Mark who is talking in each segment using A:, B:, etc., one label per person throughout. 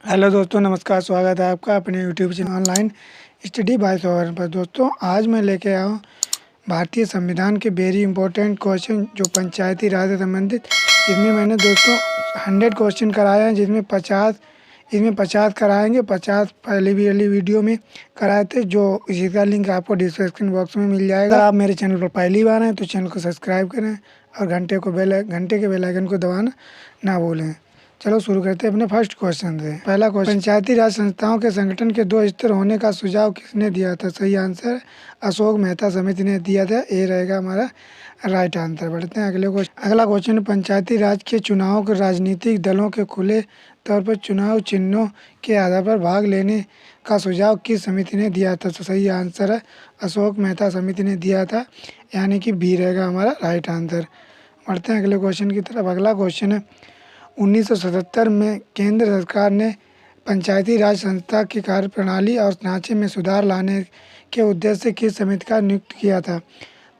A: Hello दोस्तों, नमस्कार। स्वागत है आपका अपने YouTube channel online study bye Saurabh पर। दोस्तों, आज मैं लेके आया हूँ भारतीय संविधान के वेरी इंपॉर्टेंट क्वेश्चन जो पंचायती राज से संबंधित। इसमें मैंने दोस्तों 100 क्वेश्चन कराए हैं, इसमें 50 कराएंगे। 50 पहले भी वाली वीडियो में कराए थे, जो इसी का लिंक आपको डिस्क्रिप्शन बॉक्स में मिल जाएगा। अगर आप मेरे चैनल पर पहली बार हैं तो चैनल को सब्सक्राइब करें और घंटे के बेल आइकन को दबाना ना भूलें। चलो शुरू करते हैं अपने फर्स्ट क्वेश्चन से। पहला क्वेश्चन, पंचायती राज संस्थाओं के संगठन के 2 स्तर होने का सुझाव किसने दिया था? सही आंसर अशोक मेहता समिति ने दिया था। ये रहेगा हमारा राइट आंसर। बढ़ते हैं अगले क्वेश्चन। अगला क्वेश्चन, पंचायती राज के चुनाव को राजनीतिक दलों के खुले तौर पर चुनाव चिन्हों के आधार पर भाग लेने का सुझाव किस समिति ने दिया था? तो सही आंसर है अशोक मेहता समिति ने दिया था, यानी कि बी रहेगा हमारा राइट आंसर। बढ़ते हैं अगले क्वेश्चन की तरफ। अगला क्वेश्चन है, 1977 में केंद्र सरकार ने पंचायती राज संस्था की कार्यप्रणाली और ढांचे में सुधार लाने के उद्देश्य से किस समिति का नियुक्त किया था?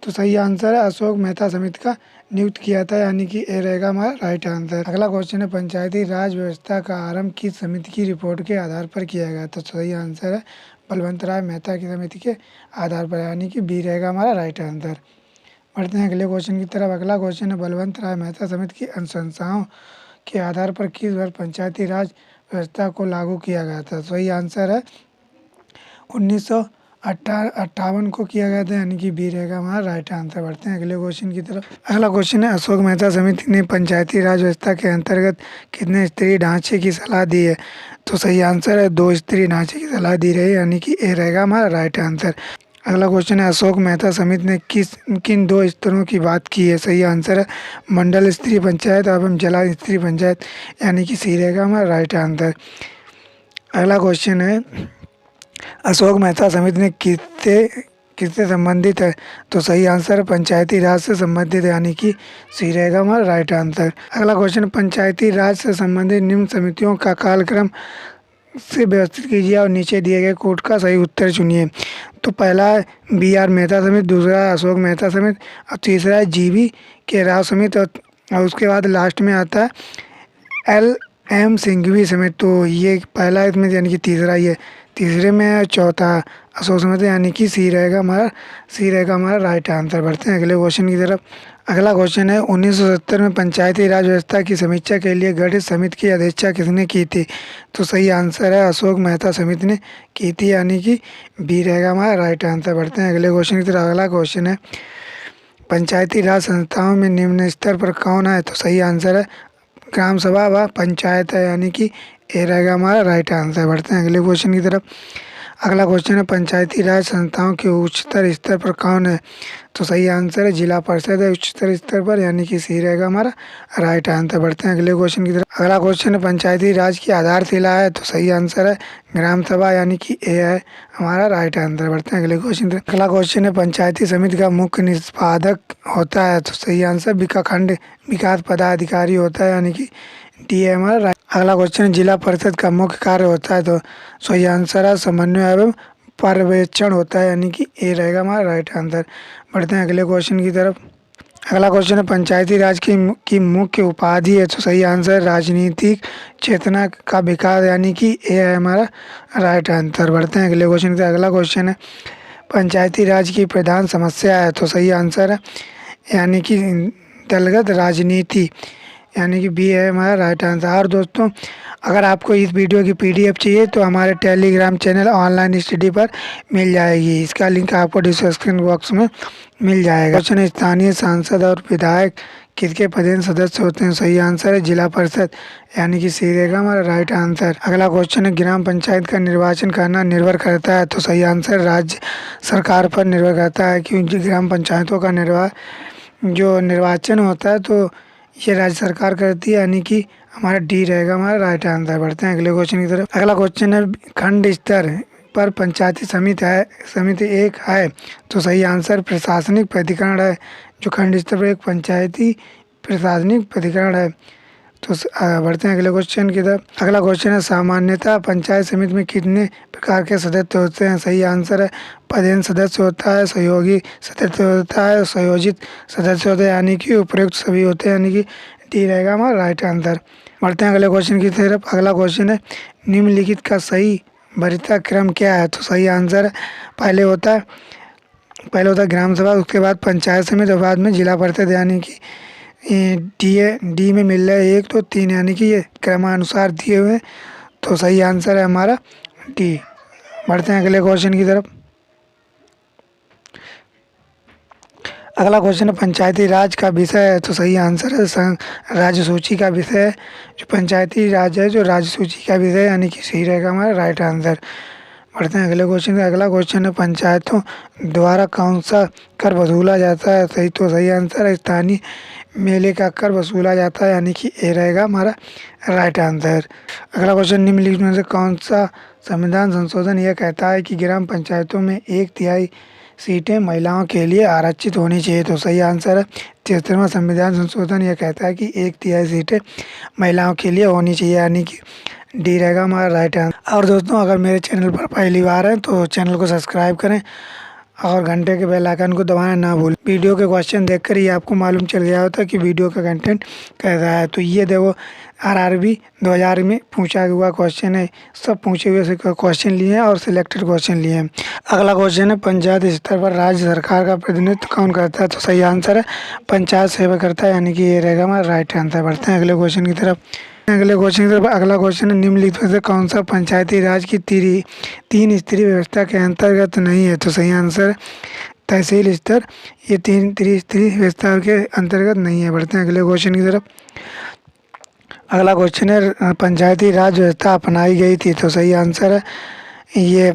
A: तो सही आंसर है अशोक मेहता समिति का नियुक्त किया था, यानी कि ए रहेगा हमारा राइट आंसर। अगला क्वेश्चन है, पंचायती राज व्यवस्था का आरंभ किस समिति की रिपोर्ट के आधार पर किया गया? तो सही आंसर है बलवंत राय मेहता की समिति के आधार पर, यानी कि बी रहेगा हमारा राइट आंसर। बढ़ते हैं अगले क्वेश्चन की तरफ। अगला क्वेश्चन है, बलवंत राय मेहता समिति की अनुशंसाओं के आधार पर किस वर्ष पंचायती राज व्यवस्था को लागू किया गया था? सही आंसर है 1958 को किया गया था, यानी कि बी रहेगा हमारा राइट आंसर। बढ़ते हैं अगले क्वेश्चन की तरफ। अगला क्वेश्चन है, अशोक मेहता समिति ने पंचायती राज व्यवस्था के अंतर्गत कितने स्तरीय ढांचे की सलाह दी है? तो सही आंसर है 2 स्तरीय ढांचे की सलाह दी रही है, यानी कि ए रहेगा हमारा राइट आंसर। अगला क्वेश्चन है, अशोक मेहता समिति ने किन 2 स्तरों की बात की है? सही आंसर है मंडल स्तरीय पंचायत एवं जिला स्तरीय पंचायत, यानी कि सी रहेगा हमारा राइट आंसर। अगला क्वेश्चन है, अशोक मेहता समिति ने किससे संबंधित है? तो सही आंसर है पंचायती राज से संबंधित, यानी कि सी रहेगा हमारा राइट आंसर। अगला क्वेश्चन, पंचायती राज से संबंधित निम्न समितियों का कालक्रम से व्यवस्थित कीजिए और नीचे दिए गए कोड का सही उत्तर चुनिए। तो पहला है बी.आर. मेहता समिति, दूसरा है अशोक मेहता समिति और तीसरा है जी.वी. के राव समिति और उसके बाद लास्ट में आता है एल.एम. सिंघवी समिति। तो ये पहला इसमें, यानी कि तीसरा ये तीसरे में है, चौथा अशोक समिति, यानी कि सी रहेगा हमारा राइट आंसर। बढ़ते हैं अगले क्वेश्चन की तरफ। अगला क्वेश्चन है, 1970 में पंचायती राज व्यवस्था की समीक्षा के लिए गठित समिति की अध्यक्षता किसने की थी? तो सही आंसर है अशोक मेहता समिति ने की थी, यानी कि बी रहेगा हमारा राइट आंसर। बढ़ते हैं अगले क्वेश्चन की तरफ। अगला क्वेश्चन है, पंचायती राज संस्थाओं में निम्न स्तर पर कौन है? तो सही आंसर है ग्राम सभा व पंचायत है, यानी कि ए रहेगा हमारा राइट आंसर। बढ़ते हैं अगले क्वेश्चन की तरफ। अगला क्वेश्चन है, पंचायती राज संस्थाओं के उच्चतर स्तर पर कौन है? तो सही आंसर है जिला परिषद है उच्चतर स्तर पर, यानी कि सी रहेगा हमारा राइट आंसर। बढ़ते हैं अगले क्वेश्चन की तरफ। अगला क्वेश्चन है, पंचायती राज की आधारशिला है? तो सही आंसर है ग्राम सभा, यानी कि ए है हमारा राइट आंसर। बढ़ते हैं अगले क्वेश्चन की तरफ। अगला क्वेश्चन है, पंचायती समिति का मुख्य निष्पादक होता है? तो सही आंसर विकासखंड विकास पदाधिकारी होता है, यानी कि डी है हमारा राइट। अगला क्वेश्चन है, जिला परिषद का मुख्य कार्य होता है? तो सही आंसर है समन्वय एवं पर्यवेक्षण होता है, यानी कि ए रहेगा हमारा राइट आंसर। बढ़ते हैं अगले क्वेश्चन की तरफ। अगला क्वेश्चन है, पंचायती राज की मुख्य उपाधि है? तो सही आंसर है राजनीतिक चेतना का विकास, यानी कि ए है हमारा राइट आंसर। बढ़ते हैं अगले क्वेश्चन की तरफ। अगला क्वेश्चन है, पंचायती राज की प्रधान समस्या है? तो सही आंसर है यानी कि दलगत राजनीति, यानी कि बी है हमारा राइट आंसर। और दोस्तों, अगर आपको इस वीडियो की पीडीएफ चाहिए तो हमारे टेलीग्राम चैनल ऑनलाइन स्टडी पर मिल जाएगी, इसका लिंक आपको डिस्क्रिप्शन बॉक्स में मिल जाएगा। क्वेश्चन है, स्थानीय सांसद और विधायक किसके पदेन सदस्य होते हैं? सही आंसर है जिला परिषद, यानी कि सी रहेगा हमारा राइट आंसर। अगला क्वेश्चन है, ग्राम पंचायत का निर्वाचन करना निर्भर करता है? तो सही आंसर राज्य सरकार पर निर्भर करता है, क्योंकि ग्राम पंचायतों का निर्वाचन होता है तो ये राज्य सरकार करती है, यानी कि हमारा डी रहेगा हमारा राइट आंसर। बढ़ते हैं अगले क्वेश्चन की तरफ। अगला क्वेश्चन है, खंड स्तर पर पंचायती समिति एक है? तो सही आंसर प्रशासनिक प्राधिकरण है, जो खंड स्तर पर एक पंचायती प्रशासनिक प्राधिकरण है। तो बढ़ते हैं अगले क्वेश्चन की तरफ। अगला क्वेश्चन है, सामान्यतः पंचायत समिति में कितने प्रकार के सदस्य होते हैं? सही आंसर है पदेन सदस्य होता है, सहयोगी सदस्य होता है, संयोजित सदस्य होते हैं, यानी कि उपयुक्त सभी होते हैं, यानी कि डी रहेगा हमारा राइट आंसर। बढ़ते हैं अगले क्वेश्चन की तरफ। अगला क्वेश्चन है निम्नलिखित का सही वरीयता क्रम क्या है? तो सही आंसर है पहले होता है ग्राम सभा, उसके बाद पंचायत समिति और बाद में जिला परिषद, यानी कि डी में मिल रहा है 1 2 3, यानी कि ये क्रमानुसार दिए हुए हैं। तो सही आंसर है हमारा डी। बढ़ते हैं अगले क्वेश्चन की तरफ। अगला क्वेश्चन है पंचायती राज का विषय है? तो सही आंसर है राज्य सूची का विषय है। जो पंचायती राज है जो राज्य सूची का विषय है, यानी कि सही रहेगा हमारा राइट आंसर। बढ़ते हैं अगले क्वेश्चन का। अगला क्वेश्चन है पंचायतों द्वारा कौन सा कर वसूला जाता है? सही आंसर है स्थानीय मेले का कर वसूला जाता है, यानी कि ए रहेगा हमारा राइट आंसर। अगला क्वेश्चन निम्नलिखित में से कौन सा संविधान संशोधन यह कहता है कि ग्राम पंचायतों में 1/3 सीटें महिलाओं के लिए आरक्षित होनी चाहिए? तो सही आंसर है 73वां संविधान संशोधन यह कहता है कि 1/3 सीटें महिलाओं के लिए होनी चाहिए, यानी कि डी रहेगा हमारा राइट आंसर। और दोस्तों अगर मेरे चैनल पर पहली बार हैं तो चैनल को सब्सक्राइब करें और घंटे के बेल आइकन को दबाना ना भूलें। वीडियो के क्वेश्चन देखकर ही आपको मालूम चल गया होता कि वीडियो का कंटेंट कैसा है। तो ये देखो आरआरबी 2000 में पूछा हुआ क्वेश्चन है, सब पूछे हुए से क्वेश्चन लिए हैं और सिलेक्टेड क्वेश्चन लिए हैं। अगला क्वेश्चन है पंचायत स्तर पर राज्य सरकार का प्रतिनिधित्व कौन करता है? तो सही आंसर है पंचायत सेवा करता है, यानी कि ये रहेगा हमारा राइट आंसर। बढ़ते हैं अगले क्वेश्चन की तरफ। अगला क्वेश्चन है निम्नलिखित में से कौन सा पंचायती राज की तीन स्तरीय व्यवस्था के अंतर्गत नहीं है? तो सही आंसर है तहसील स्तर, ये तीन त्रिस्तरीय व्यवस्था के अंतर्गत नहीं है। बढ़ते हैं अगले क्वेश्चन की तरफ। अगला क्वेश्चन है पंचायती राज व्यवस्था अपनाई गई थी? तो सही आंसर है ये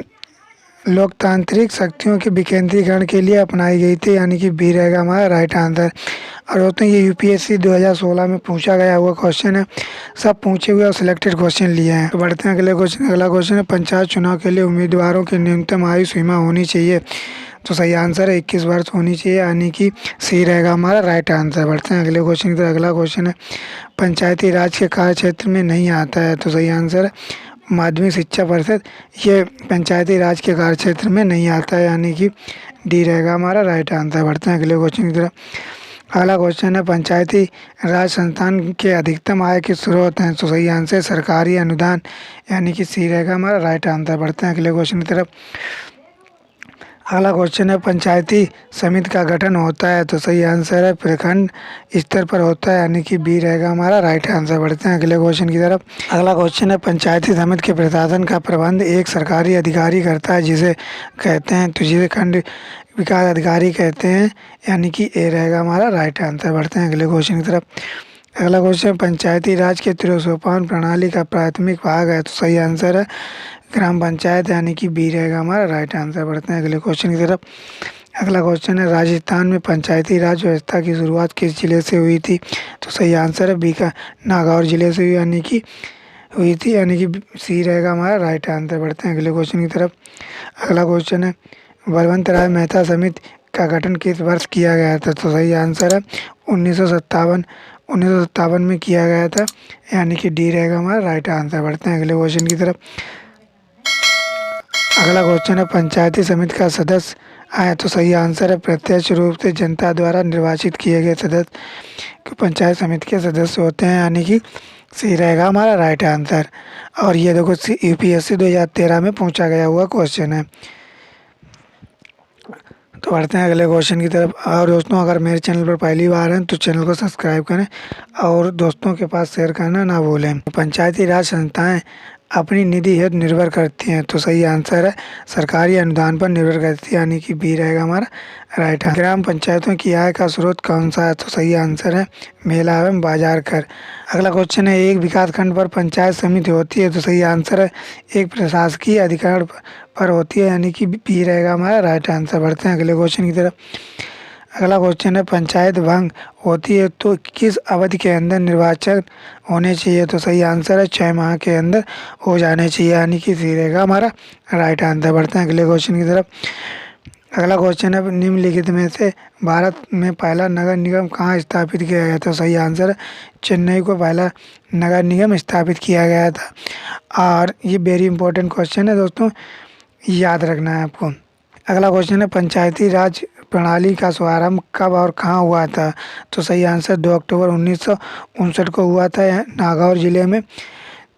A: लोकतांत्रिक शक्तियों के विकेंद्रीकरण के लिए अपनाई गई थी, यानी कि बी रहेगा हमारा राइट आंसर। और दोस्तों ये यूपीएससी 2016 में पूछा गया हुआ क्वेश्चन है, सब पूछे हुए और सिलेक्टेड क्वेश्चन लिए हैं। तो बढ़ते हैं अगले क्वेश्चन। अगला क्वेश्चन है पंचायत चुनाव के लिए उम्मीदवारों की न्यूनतम आयु सीमा होनी चाहिए? तो सही आंसर है 21 वर्ष होनी चाहिए, यानी कि सी रहेगा हमारा राइट आंसर। बढ़ते हैं अगले क्वेश्चन की तरफ। अगला क्वेश्चन है पंचायती राज के कार्य क्षेत्र में नहीं आता है? तो सही आंसर है माध्यमिक शिक्षा परिषद, ये पंचायती राज के कार्य क्षेत्र में नहीं आता है, यानी कि डी रहेगा हमारा राइट आंसर। बढ़ते हैं अगले क्वेश्चन की तरफ। अगला क्वेश्चन है पंचायती राज संस्थान के अधिकतम आय के स्रोत हैं? तो सही आंसर सरकारी अनुदान, यानी कि सी रहेगा हमारा राइट आंसर। बढ़ते हैं अगले क्वेश्चन की तरफ। अगला क्वेश्चन है पंचायती समिति का गठन होता है? तो सही आंसर है प्रखंड स्तर पर होता है, यानी कि बी रहेगा हमारा राइट आंसर। बढ़ते हैं अगले क्वेश्चन की तरफ। अगला क्वेश्चन है पंचायती समिति के प्रशासन का प्रबंध एक सरकारी अधिकारी करता है, जिसे कहते हैं, तो जिसे खंड विकास अधिकारी कहते हैं, यानी कि ए रहेगा हमारा राइट आंसर। बढ़ते हैं अगले क्वेश्चन की तरफ। अगला क्वेश्चन पंचायती राज के 3 प्रणाली का प्राथमिक भाग है? तो सही आंसर है ग्राम पंचायत, यानी कि बी रहेगा हमारा राइट आंसर। बढ़ते हैं अगले क्वेश्चन की तरफ। अगला क्वेश्चन है राजस्थान में पंचायती राज व्यवस्था की शुरुआत किस जिले से हुई थी? तो सही आंसर है बी का नागौर जिले से हुई थी, यानी कि सी रहेगा हमारा राइट आंसर। बढ़ते हैं अगले क्वेश्चन की तरफ। अगला क्वेश्चन है बलवंत राय मेहता समिति का गठन किस वर्ष किया गया था? तो सही आंसर है 1957 में किया गया था, यानी कि डी रहेगा हमारा राइट आंसर। बढ़ते हैं अगले क्वेश्चन की तरफ। अगला क्वेश्चन है पंचायती समिति का सदस्य आए? तो सही आंसर है प्रत्यक्ष रूप से जनता द्वारा निर्वाचित किए गए सदस्य पंचायत समिति के सदस्य होते हैं, यानी कि सी रहेगा हमारा राइट आंसर। और ये देखो यूपीएससी 2013 में पूछा गया हुआ क्वेश्चन है। तो बढ़ते हैं अगले क्वेश्चन की तरफ। और दोस्तों अगर मेरे चैनल पर पहली बार हैं तो चैनल को सब्सक्राइब करें और दोस्तों के पास शेयर करना ना भूलें। पंचायती राज संस्थाएं अपनी निधि हेतु निर्भर करती हैं? तो सही आंसर है सरकारी अनुदान पर निर्भर करती है, यानी कि बी रहेगा हमारा राइट आंसर। ग्राम पंचायतों की आय का स्रोत कौन सा है? तो सही आंसर है मेला एवं बाजार कर। अगला क्वेश्चन है एक विकास खंड पर पंचायत समिति होती है? तो सही आंसर है एक प्रशासकीय अधिकार पर होती है, यानी कि बी रहेगा हमारा राइट आंसर। बढ़ते हैं अगले क्वेश्चन की तरफ। अगला क्वेश्चन है पंचायत भंग होती है तो किस अवधि के अंदर निर्वाचन होने चाहिए? तो सही आंसर है 6 माह के अंदर हो जाने चाहिए, यानी कि सी रहेगा हमारा राइट आंसर। बढ़ते हैं अगले क्वेश्चन की तरफ। अगला क्वेश्चन है निम्नलिखित में से भारत में पहला नगर निगम कहाँ स्थापित किया गया था? सही आंसर है चेन्नई को पहला नगर निगम स्थापित किया गया था। और ये वेरी इंपॉर्टेंट क्वेश्चन है दोस्तों, याद रखना है आपको। अगला क्वेश्चन है पंचायती राज प्रणाली का शुभारंभ कब और कहाँ हुआ था? तो सही आंसर 2 अक्टूबर 1959 को हुआ था नागौर जिले में।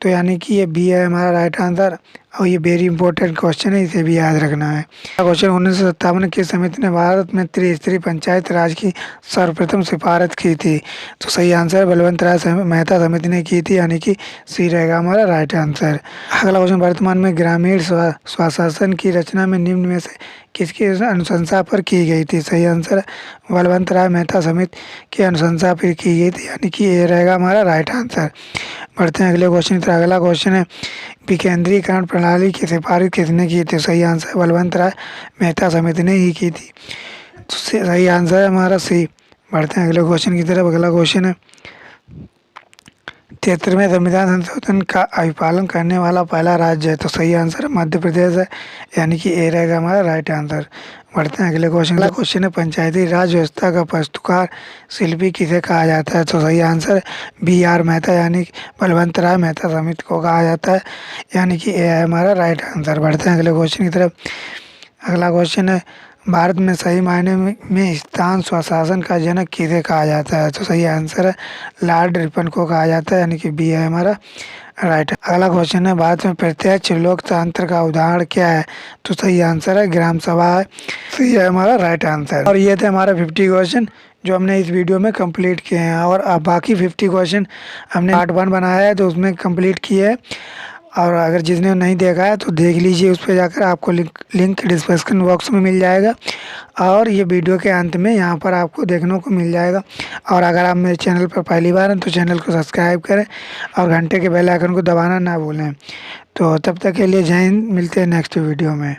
A: तो यानी कि ये बी है हमारा राइट आंसर। और ये वेरी इंपॉर्टेंट क्वेश्चन है, इसे भी याद रखना है। क्वेश्चन 1957 की समिति ने भारत में त्रिस्तरीय पंचायत राज की सर्वप्रथम सिफारिश की थी? तो सही आंसर बलवंत राय मेहता समिति ने की थी, यानी कि सी रहेगा हमारा राइट आंसर। अगला क्वेश्चन, वर्तमान में ग्रामीण स्वशासन की रचना में निम्न में से किसकी अनुशंसा पर की गई थी? सही आंसर बलवंत राय मेहता समिति की अनुशंसा पर की गई थी, यानी कि ये रहेगा हमारा राइट आंसर। बढ़ते हैं अगले क्वेश्चन की तरफ। अगला क्वेश्चन है, विकेंद्रीकरण प्रणाली की सिफारिश किसने की थी? सही आंसर बलवंत राय मेहता समिति ने ही की थी। तो सही आंसर है हमारा सी। बढ़ते हैं अगले क्वेश्चन की तरफ। अगला क्वेश्चन है, 73वें संविधान संशोधन का अभिपालन करने वाला पहला राज्य है? तो सही आंसर मध्य प्रदेश है, यानी कि ए रहेगा हमारा राइट आंसर। बढ़ते हैं अगले क्वेश्चन। अगला क्वेश्चन है, पंचायती राज व्यवस्था का प्रस्तुकार शिल्पी किसे कहा जाता है? तो सही आंसर बी आर मेहता, यानी बलवंत राय मेहता समिति को कहा जाता है, यानी कि ए है हमारा राइट आंसर। बढ़ते हैं अगले क्वेश्चन की तरफ। अगला क्वेश्चन है, भारत में सही मायने में स्थान स्वशासन का जनक किसे कहा जाता है? तो सही आंसर है लॉर्ड रिपन को कहा जाता है, यानी कि बी है हमारा राइट। अगला क्वेश्चन है, भारत में प्रत्यक्ष लोकतंत्र का उदाहरण क्या है? तो सही आंसर है ग्राम सभा है, सही है हमारा राइट आंसर। और ये थे हमारा 50 क्वेश्चन जो हमने इस वीडियो में कंप्लीट किए हैं। और अब बाकी 50 क्वेश्चन हमने पार्ट 1 बनाया है, तो उसमें कंप्लीट किए हैं। और अगर जिसने नहीं देखा है तो देख लीजिए, उस पर जाकर आपको लिंक डिस्क्रिप्शन बॉक्स में मिल जाएगा। और ये वीडियो के अंत में यहाँ पर आपको देखने को मिल जाएगा। और अगर आप मेरे चैनल पर पहली बार हैं तो चैनल को सब्सक्राइब करें और घंटे के बेल आइकन को दबाना ना भूलें। तो तब तक के लिए जय हिंद, मिलते हैं नेक्स्ट वीडियो में।